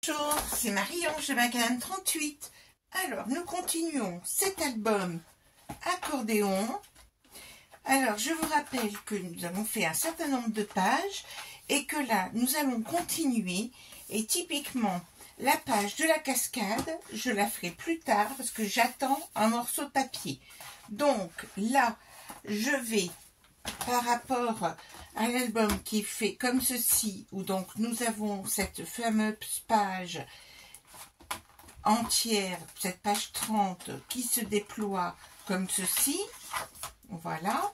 Bonjour, c'est Marie-Ange de Macadam 38. Alors, nous continuons cet album accordéon. Alors, je vous rappelle que nous avons fait un certain nombre de pages et que là, nous allons continuer. Et typiquement, la page de la cascade, je la ferai plus tard parce que j'attends un morceau de papier. Donc là, je vais, par rapport à l'album qui est fait comme ceci, où donc nous avons cette fameuse page entière, cette page 30 qui se déploie comme ceci, voilà,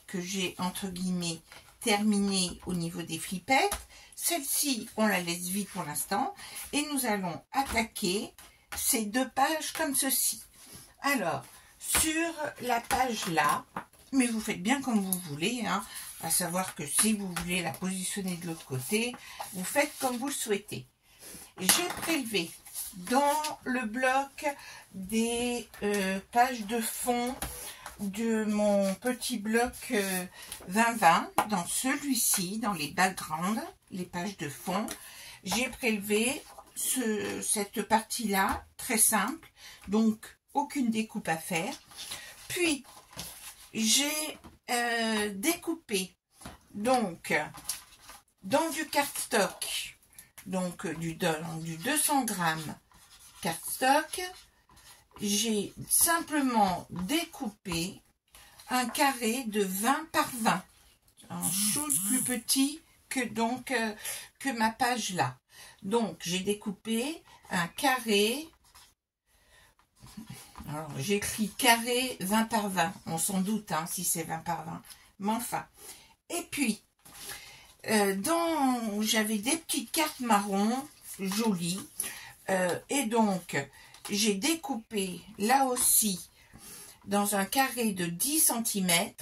que j'ai entre guillemets terminé au niveau des flippettes. Celle-ci, on la laisse vide pour l'instant et nous allons attaquer ces deux pages comme ceci. Alors, sur la page là, mais vous faites bien comme vous voulez, hein, à savoir que si vous voulez la positionner de l'autre côté, vous faites comme vous le souhaitez. J'ai prélevé dans le bloc des pages de fond de mon petit bloc 2020, dans celui-ci, dans les backgrounds, les pages de fond, j'ai prélevé cette partie-là, très simple, donc aucune découpe à faire. Puis, j'ai découpé, donc, dans du cardstock, donc du 200 grammes cardstock, j'ai simplement découpé un carré de 20 par 20, un chose plus petit que donc que ma page là. Donc j'ai découpé un carré, alors j'écris carré 20 par 20, on s'en doute hein, si c'est 20 par 20, mais enfin. Et puis j'avais des petites cartes marron jolies et donc j'ai découpé là aussi dans un carré de 10 cm.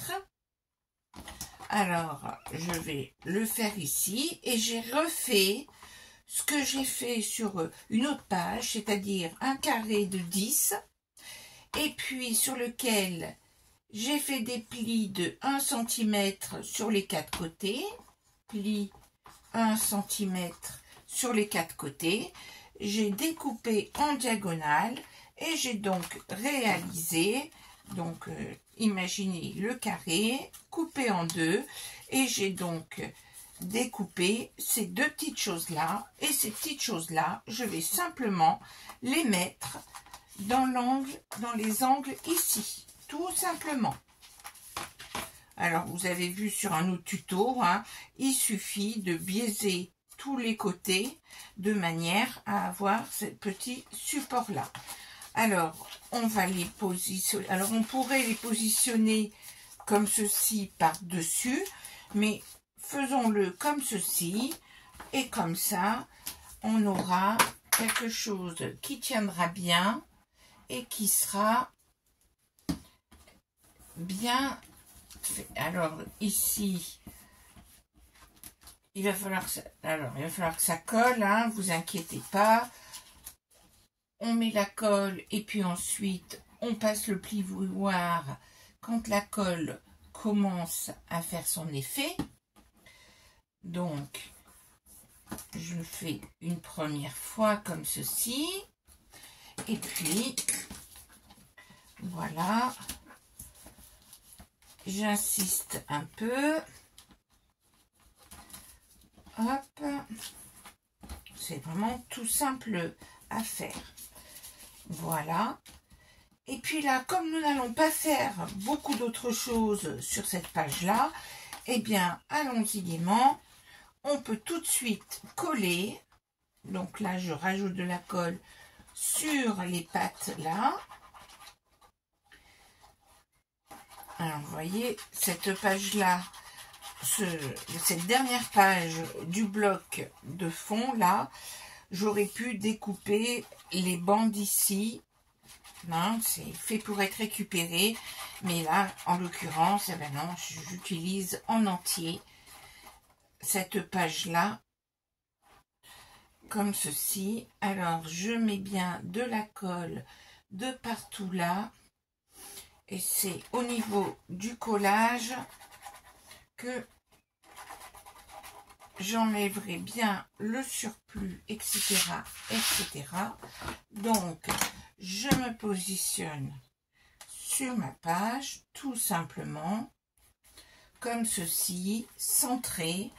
Alors, je vais le faire ici et j'ai refait ce que j'ai fait sur une autre page, c'est-à-dire un carré de 10 et puis sur lequel j'ai fait des plis de 1 cm sur les quatre côtés, plis 1 cm sur les quatre côtés. J'ai découpé en diagonale et j'ai donc réalisé, donc imaginez le carré coupé en deux et j'ai donc découpé ces deux petites choses là et ces petites choses là, je vais simplement les mettre dans les angles ici, tout simplement. Alors vous avez vu sur un autre tuto, hein, il suffit de biaiser tous les côtés de manière à avoir ce petit support là. Alors on va les positionner, alors on pourrait les positionner comme ceci par dessus, mais faisons-le comme ceci et comme ça on aura quelque chose qui tiendra bien et qui sera bien fait. Alors ici il va falloir que ça colle, hein, vous inquiétez pas. On met la colle et puis ensuite on passe le plioir quand la colle commence à faire son effet. Donc je le fais une première fois comme ceci et puis voilà, j'insiste un peu. Hop, c'est vraiment tout simple à faire. Voilà. Et puis là, comme nous n'allons pas faire beaucoup d'autres choses sur cette page-là, eh bien, allons-y gaiement. On peut tout de suite coller. Donc là, je rajoute de la colle sur les pattes là. Alors, vous voyez, cette page-là, cette dernière page du bloc de fond là, j'aurais pu découper les bandes ici, hein, c'est fait pour être récupéré, mais là en l'occurrence eh ben non, j'utilise en entier cette page là comme ceci. Alors je mets bien de la colle de partout là et c'est au niveau du collage que j'enlèverai bien le surplus, etc., etc. Donc, je me positionne sur ma page, tout simplement, comme ceci, centré.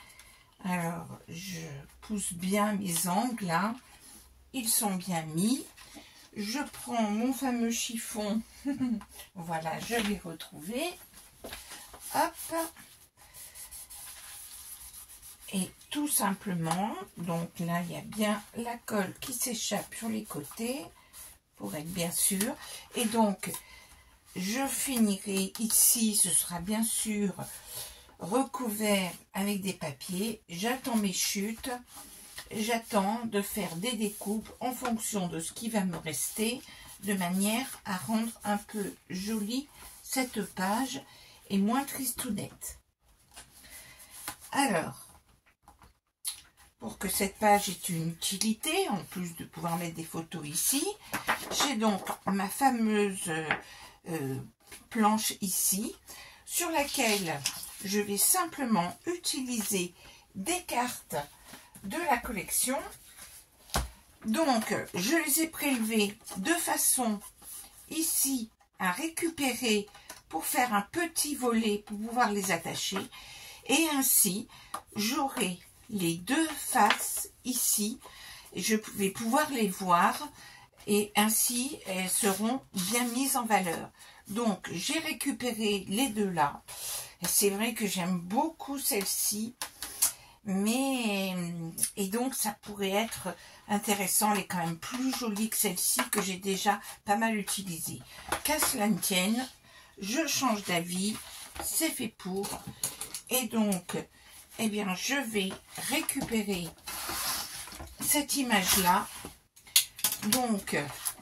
Alors, je pousse bien mes angles, là. Ils sont bien mis. Je prends mon fameux chiffon. Voilà, je l'ai retrouvé. Hop. Et tout simplement, donc là, il y a bien la colle qui s'échappe sur les côtés, pour être bien sûr. Et donc, je finirai ici, ce sera bien sûr recouvert avec des papiers. J'attends mes chutes. J'attends de faire des découpes en fonction de ce qui va me rester, de manière à rendre un peu jolie cette page et moins tristounette. Alors, pour que cette page ait une utilité, en plus de pouvoir mettre des photos ici, j'ai donc ma fameuse planche ici, sur laquelle je vais simplement utiliser des cartes de la collection. Donc, je les ai prélevées de façon ici à récupérer pour faire un petit volet pour pouvoir les attacher. Et ainsi, j'aurai les deux faces ici. Je vais pouvoir les voir et ainsi, elles seront bien mises en valeur. Donc, j'ai récupéré les deux là. Et c'est vrai que j'aime beaucoup celle-ci. Mais, et donc, ça pourrait être intéressant. Elle est quand même plus jolie que celle-ci que j'ai déjà pas mal utilisée. Qu'à cela ne tienne, je change d'avis. C'est fait pour. Et donc, eh bien, je vais récupérer cette image-là. Donc,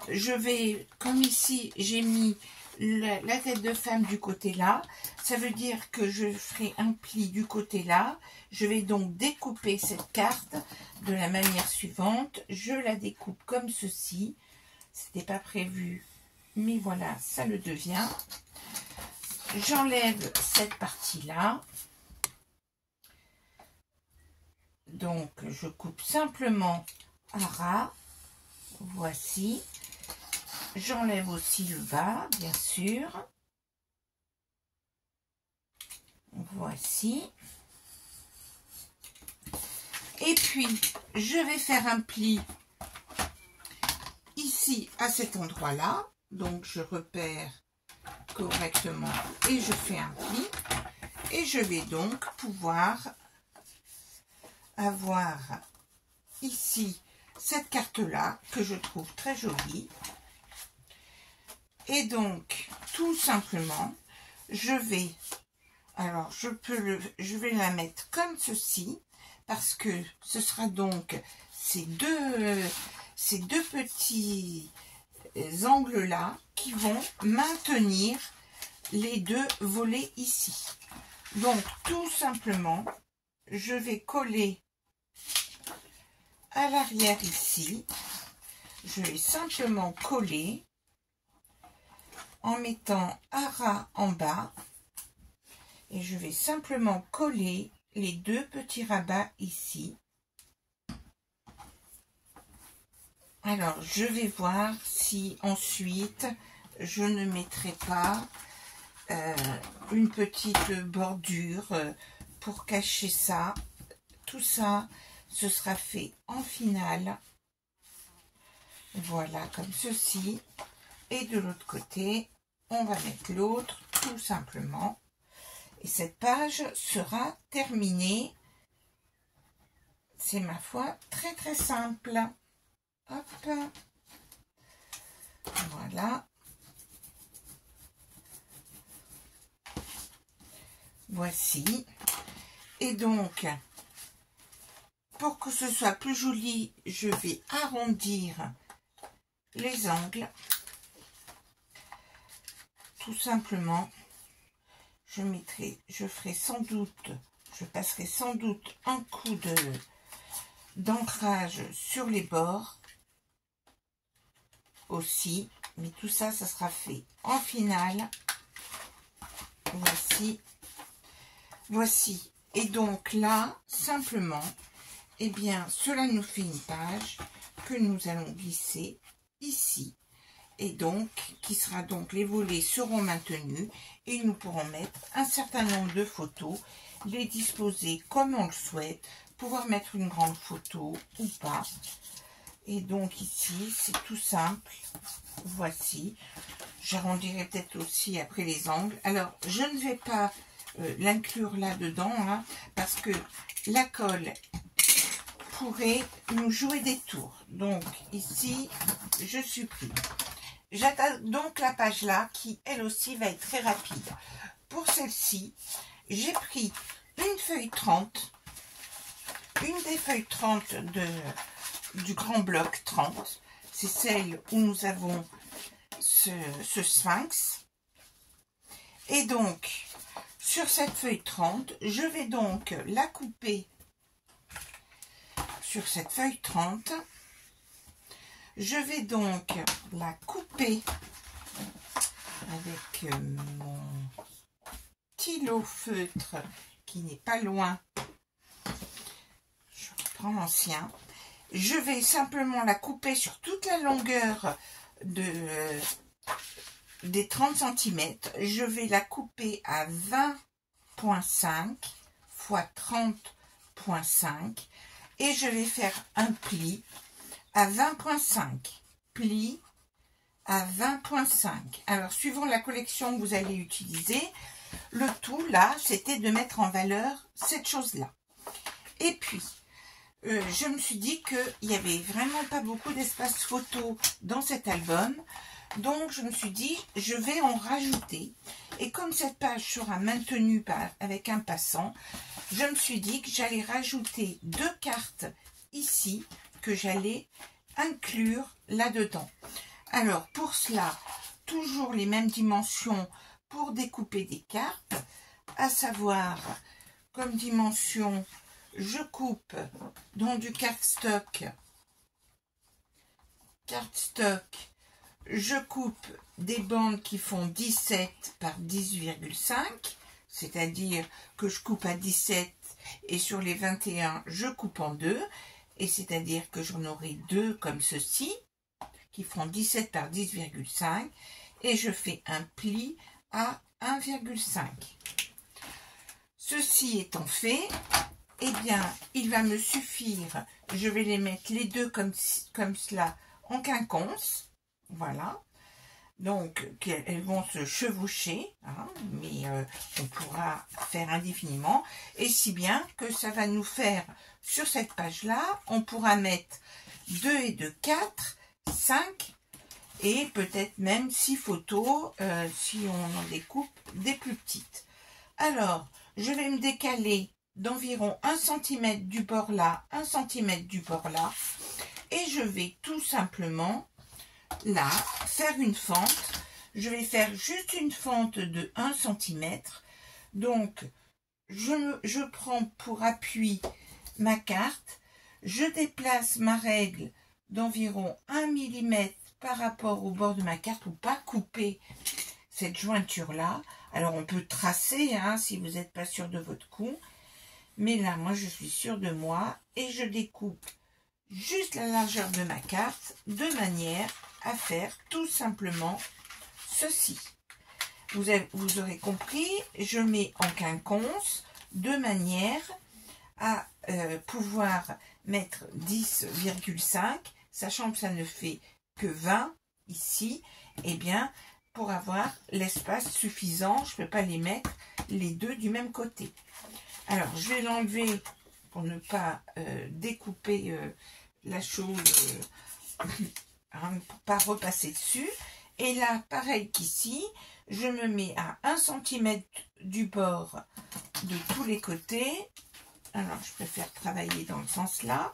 je vais, comme ici, j'ai mis la tête de femme du côté là. Ça veut dire que je ferai un pli du côté là. Je vais donc découper cette carte de la manière suivante. Je la découpe comme ceci. C'était pas prévu, mais voilà, ça le devient. J'enlève cette partie-là. Donc, je coupe simplement à ras. Voici. J'enlève aussi le bas, bien sûr. Voici. Et puis, je vais faire un pli ici, à cet endroit-là. Donc, je repère correctement et je fais un pli. Et je vais donc pouvoir avoir ici cette carte-là que je trouve très jolie. Et donc, tout simplement, je vais, alors je vais la mettre comme ceci, parce que ce sera donc ces deux petits angles-là qui vont maintenir les deux volets ici. Donc, tout simplement, je vais coller à l'arrière ici. Je vais simplement coller en mettant à ras en bas et je vais simplement coller les deux petits rabats ici. Alors, je vais voir si ensuite je ne mettrai pas une petite bordure pour cacher ça. Tout ça, ce sera fait en finale. Voilà, comme ceci. Et de l'autre côté, on va mettre l'autre, tout simplement. Et cette page sera terminée. C'est, ma foi, très très simple. Hop. Voilà. Voici. Et donc, pour que ce soit plus joli, je vais arrondir les angles. Tout simplement, je ferai sans doute, je passerai sans doute un coup d'ancrage sur les bords aussi, mais tout ça, ça sera fait en finale. Voici Et donc là, simplement, eh bien, cela nous fait une page que nous allons glisser ici. Et donc, qui sera donc, les volets seront maintenus et nous pourrons mettre un certain nombre de photos, les disposer comme on le souhaite, pouvoir mettre une grande photo ou pas. Et donc ici, c'est tout simple. Voici. J'arrondirai peut-être aussi après les angles. Alors, je ne vais pas l'inclure là-dedans, hein, parce que la colle pourrait nous jouer des tours. Donc, ici, je supprime. J'attaque donc la page là, qui elle aussi va être très rapide. Pour celle-ci, j'ai pris une feuille 30, une des feuilles 30 du grand bloc 30. C'est celle où nous avons ce sphinx. Et donc, sur cette feuille 30, je vais donc la couper sur cette feuille 30. Je vais donc la couper avec mon stylo feutre qui n'est pas loin. Je reprends l'ancien. Je vais simplement la couper sur toute la longueur des 30 cm. Je vais la couper à 20,5 x 30,5 et je vais faire un pli à 20,5. Pli à 20,5. Alors, suivant la collection que vous allez utiliser, le tout, là, c'était de mettre en valeur cette chose-là. Et puis, je me suis dit qu'il n'y avait vraiment pas beaucoup d'espace photo dans cet album. Donc, je me suis dit, je vais en rajouter. Et comme cette page sera maintenue avec un passant, je me suis dit que j'allais rajouter 2 cartes ici, que j'allais inclure là-dedans. Alors, pour cela, toujours les mêmes dimensions pour découper des cartes, à savoir, comme dimension, je coupe dans du cardstock, je coupe des bandes qui font 17 par 10,5, c'est-à-dire que je coupe à 17 et sur les 21, je coupe en 2, et c'est-à-dire que j'en aurai 2 comme ceci, qui font 17 par 10,5, et je fais un pli à 1,5. Ceci étant fait, eh bien, il va me suffire, je vais les mettre les deux comme cela en quinconce, voilà. Donc, elles vont se chevaucher, hein, mais on pourra faire indéfiniment. Et si bien que ça va nous faire, sur cette page-là, on pourra mettre 2 et 2, 4, 5 et peut-être même 6 photos si on en découpe des plus petites. Alors, je vais me décaler d'environ 1 cm du bord là, 1 cm du bord là, et je vais tout simplement là faire une fente. Je vais faire juste une fente de 1 cm. Donc, je prends pour appui ma carte, je déplace ma règle d'environ 1 mm par rapport au bord de ma carte pour pas couper cette jointure là. Alors on peut tracer hein, si vous n'êtes pas sûr de votre coup, mais là moi je suis sûre de moi et je découpe juste la largeur de ma carte de manière à faire tout simplement ceci. Vous aurez compris, je mets en quinconce de manière à pouvoir mettre 10,5, sachant que ça ne fait que 20 ici, et bien pour avoir l'espace suffisant, je ne peux pas les mettre les deux du même côté. Alors je vais l'enlever pour ne pas découper la chose, hein, pour pas repasser dessus. Et là, pareil qu'ici, je me mets à 1 cm du bord de tous les côtés. Alors, je préfère travailler dans le sens là.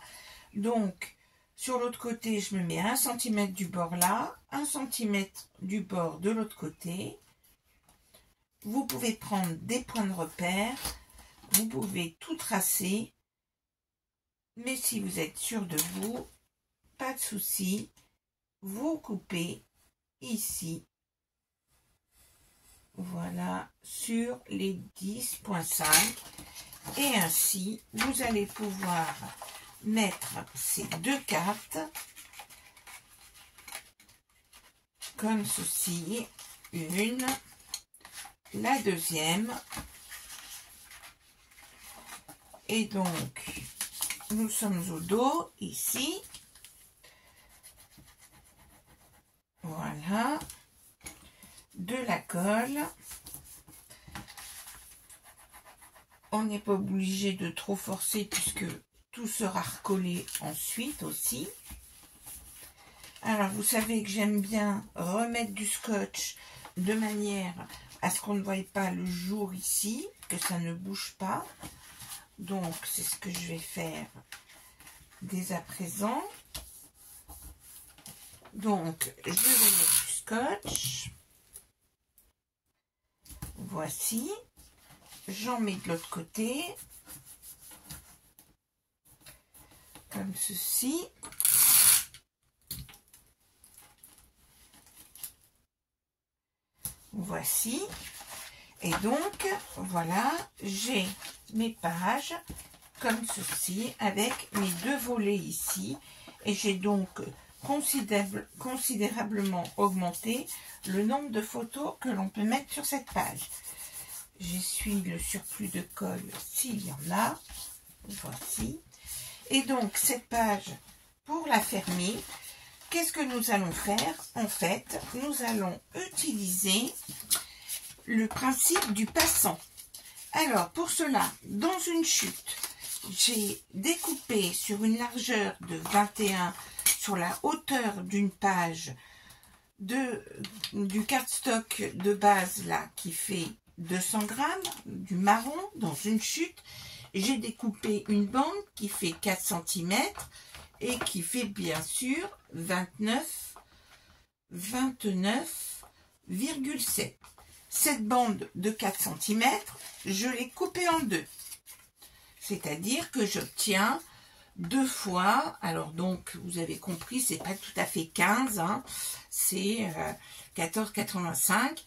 Donc, sur l'autre côté, je me mets à 1 cm du bord là, 1 cm du bord de l'autre côté. Vous pouvez prendre des points de repère. Vous pouvez tout tracer. Mais si vous êtes sûr de vous, pas de souci. Vous coupez ici. Voilà, sur les 10,5. Et ainsi, vous allez pouvoir mettre ces deux cartes comme ceci. Une, la deuxième. Et donc, nous sommes au dos, ici. Voilà. De la colle. On n'est pas obligé de trop forcer puisque tout sera recollé ensuite aussi. Alors, vous savez que j'aime bien remettre du scotch de manière à ce qu'on ne voie pas le jour ici, que ça ne bouge pas. Donc, c'est ce que je vais faire dès à présent. Donc, je vais mettre du scotch. Voici. J'en mets de l'autre côté. Comme ceci. Voici. Et donc, voilà, j'ai mes pages comme ceci avec mes deux volets ici. Et j'ai donc considérablement augmenté le nombre de photos que l'on peut mettre sur cette page. J'essuie le surplus de colle s'il y en a. Voici. Et donc, cette page, pour la fermer, qu'est-ce que nous allons faire? En fait, nous allons utiliser le principe du passant. Alors, pour cela, dans une chute, j'ai découpé sur une largeur de 21 sur la hauteur d'une page du cardstock de base là qui fait 200 grammes, du marron dans une chute. J'ai découpé une bande qui fait 4 cm et qui fait bien sûr 29,7. Cette bande de 4 cm, je l'ai coupée en deux. C'est-à-dire que j'obtiens 2 fois, alors donc vous avez compris, c'est pas tout à fait 15, hein, c'est 14,85.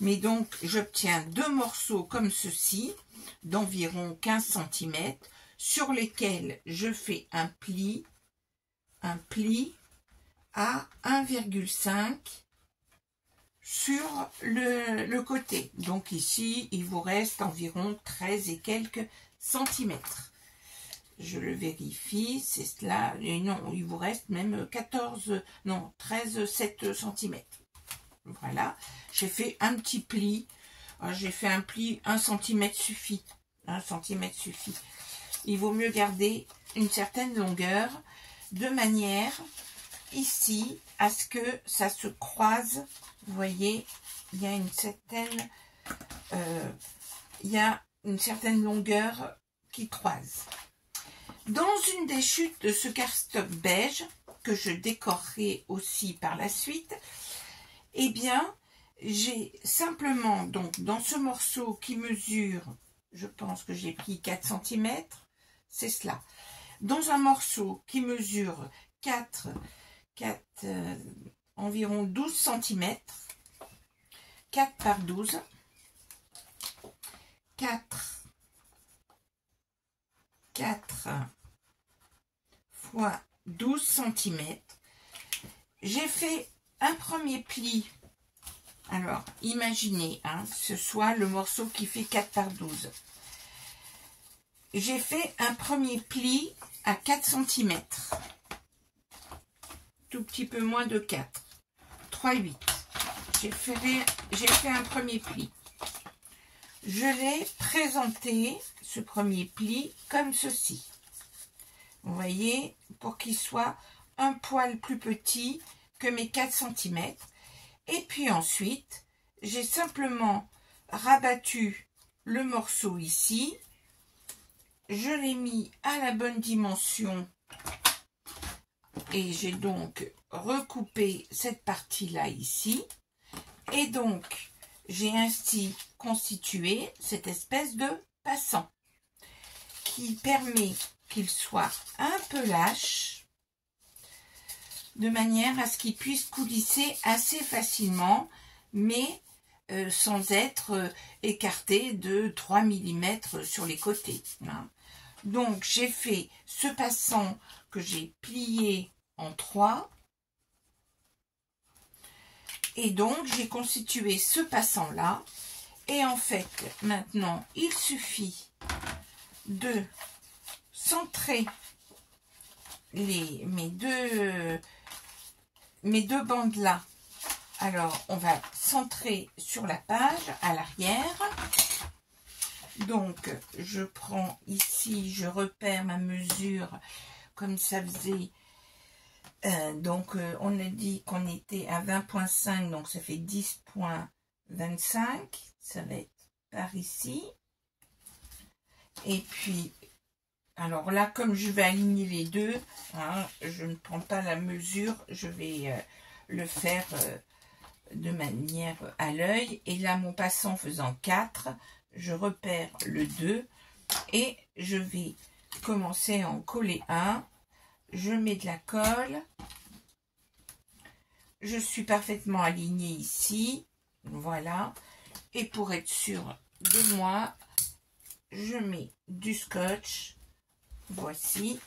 Mais donc j'obtiens 2 morceaux comme ceci, d'environ 15 cm, sur lesquels je fais un pli à 1,5 sur le côté. Donc ici, il vous reste environ 13 et quelques centimètres. Je le vérifie, c'est cela. Et non, il vous reste même 13,7 cm. Voilà, j'ai fait un petit pli. J'ai fait un pli, 1 cm suffit. 1 cm suffit. Il vaut mieux garder une certaine longueur de manière ici à ce que ça se croise. Vous voyez, il y a une certaine longueur qui croise. Dans une des chutes de ce cardstock beige, que je décorerai aussi par la suite, eh bien, j'ai simplement, donc, dans ce morceau qui mesure, je pense que j'ai pris 4 cm, c'est cela. Dans un morceau qui mesure environ 12 cm, 4 par 12, 4 fois 12 cm, j'ai fait un premier pli. Alors, imaginez, hein, ce soit le morceau qui fait 4 par 12. J'ai fait un premier pli à 4 cm. Tout petit peu moins de 4. 3,8. J'ai fait un premier pli. Je l'ai présenté, ce premier pli, comme ceci. Vous voyez, pour qu'il soit un poil plus petit que mes 4 cm. Et puis ensuite, j'ai simplement rabattu le morceau ici. Je l'ai mis à la bonne dimension. Et j'ai donc recoupé cette partie-là ici. Et donc, j'ai ainsi constitué cette espèce de passant qui permet qu'il soit un peu lâche de manière à ce qu'il puisse coulisser assez facilement, mais sans être écarté de 3 mm sur les côtés. Hein. Donc j'ai fait ce passant que j'ai plié en 3. Et donc j'ai constitué ce passant là. Et en fait, maintenant, il suffit de centrer mes deux bandes là. Alors, on va centrer sur la page à l'arrière. Donc, je prends ici, je repère ma mesure comme ça faisait. On a dit qu'on était à 20,5, donc ça fait 10,25. Ça va être par ici. Et puis, alors là, comme je vais aligner les deux, hein, je ne prends pas la mesure, je vais le faire de manière à l'œil. Et là, mon passant faisant 4, je repère le 2 et je vais commencer à en coller un. Je mets de la colle. Je suis parfaitement alignée ici. Voilà. Et pour être sûr de moi, je mets du scotch. Voici.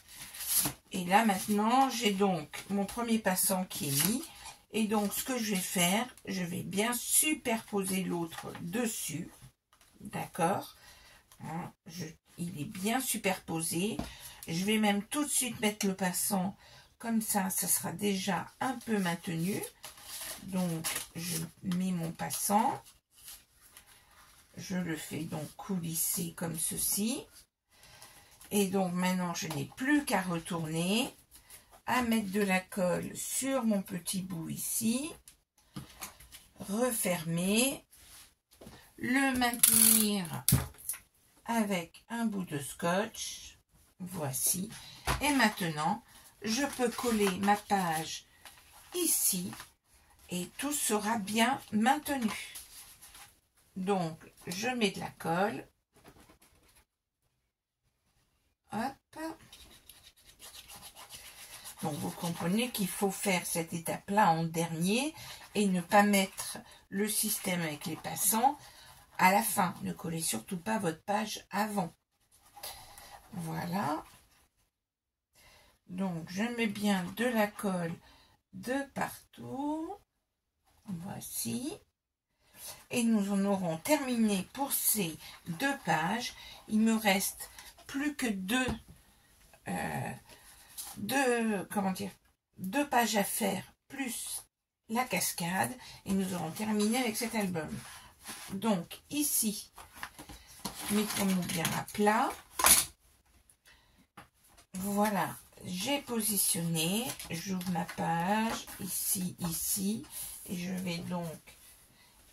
Et là, maintenant, j'ai donc mon premier passant qui est mis. Et donc, ce que je vais faire, je vais bien superposer l'autre dessus. D'accord, hein, il est bien superposé. Je vais même tout de suite mettre le passant. Comme ça sera déjà un peu maintenu. Donc, je mets mon passant. Je le fais donc coulisser comme ceci. Et donc maintenant, je n'ai plus qu'à retourner, à mettre de la colle sur mon petit bout ici, refermer, le maintenir avec un bout de scotch. Voici. Et maintenant, je peux coller ma page ici et tout sera bien maintenu. Donc, je mets de la colle. Hop. Donc, vous comprenez qu'il faut faire cette étape-là en dernier et ne pas mettre le système avec les passants à la fin. Ne collez surtout pas votre page avant. Voilà. Donc, je mets bien de la colle de partout. Voici. Et nous en aurons terminé pour ces deux pages. Il me reste plus que deux pages à faire plus la cascade et nous aurons terminé avec cet album. Donc ici, mettons-nous bien à plat. Voilà, j'ai positionné, j'ouvre ma page ici, ici, et je vais donc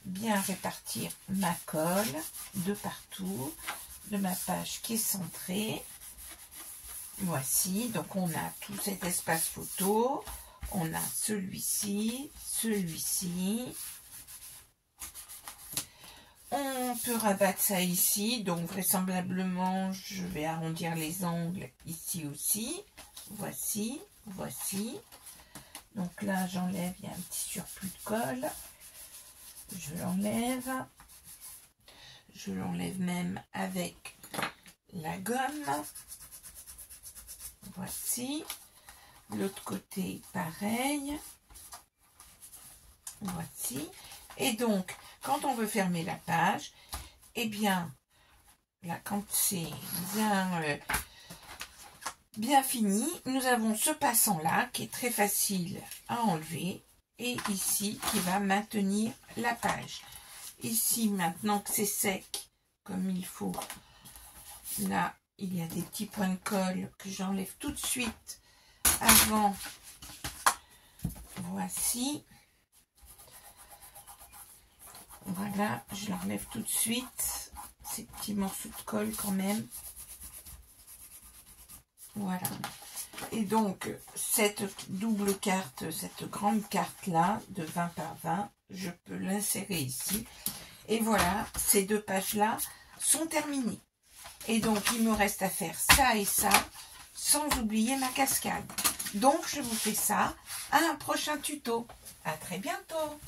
bien répartir ma colle de partout, de ma page qui est centrée. Voici, donc on a tout cet espace photo, on a celui-ci, celui-ci. On peut rabattre ça ici, donc vraisemblablement je vais arrondir les angles ici aussi. Voici, voici. Donc là j'enlève, il y a un petit surplus de colle. Je l'enlève. Je l'enlève même avec la gomme. Voici. L'autre côté, pareil. Voici. Et donc, quand on veut fermer la page, eh bien, là, quand c'est bien fini, nous avons ce passant-là qui est très facile à enlever. Et ici, qui va maintenir la page. Ici, maintenant que c'est sec, comme il faut, là, il y a des petits points de colle que j'enlève tout de suite avant. Voici. Voilà, je l'enlève tout de suite. Ces petits morceaux de colle quand même. Voilà. Et donc, cette double carte, cette grande carte-là, de 20 par 20, je peux l'insérer ici. Et voilà, ces deux pages-là sont terminées. Et donc, il me reste à faire ça et ça, sans oublier ma cascade. Donc, je vous fais ça à un prochain tuto. À très bientôt.